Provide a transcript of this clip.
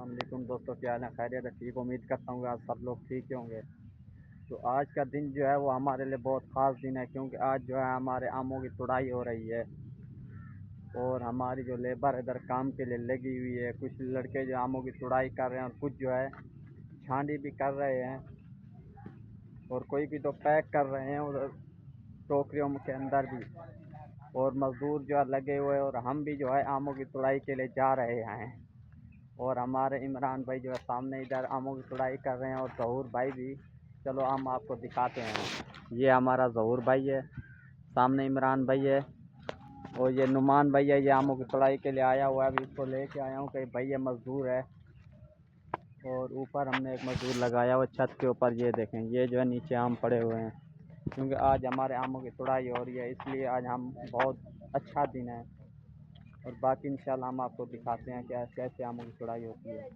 वालेकुम दोस्तों, क्या हाल है? खैरियत है? ठीक, उम्मीद करता हूँ आप सब लोग ठीक ही होंगे। तो आज का दिन जो है वो हमारे लिए बहुत ख़ास दिन है, क्योंकि आज जो है हमारे आमों की तुड़ाई हो रही है। और हमारी जो लेबर इधर काम के लिए लगी हुई है, कुछ लड़के जो आमों की तुड़ाई कर रहे हैं और कुछ जो है छांडी भी कर रहे हैं, और कोई भी तो पैक कर रहे हैं उधर टोकरियों के अंदर भी। और मज़दूर जो है लगे हुए हैं, और हम भी जो है आमों की तुड़ाई के लिए जा रहे हैं। और हमारे इमरान भाई जो है सामने इधर आमों की तुड़ाई कर रहे हैं, और ज़हूर भाई भी। चलो हम आपको दिखाते हैं। ये हमारा ज़हूर भाई है, सामने इमरान भाई है, और ये नुमान भाई है। ये आमों की तुड़ाई के लिए आया हुआ है, अभी इसको लेके आया हूँ कि भाई ये मज़दूर है। और ऊपर हमने एक मज़दूर लगाया हुआ छत के ऊपर। ये देखें, ये जो है नीचे आम पड़े हुए हैं, क्योंकि आज हमारे आमों की तुड़ाई हो रही है, इसलिए आज हम बहुत अच्छा दिन है। और बाकी इंशाल्लाह हम आपको दिखाते हैं कि कैसे आमों की तुड़ाई होती है।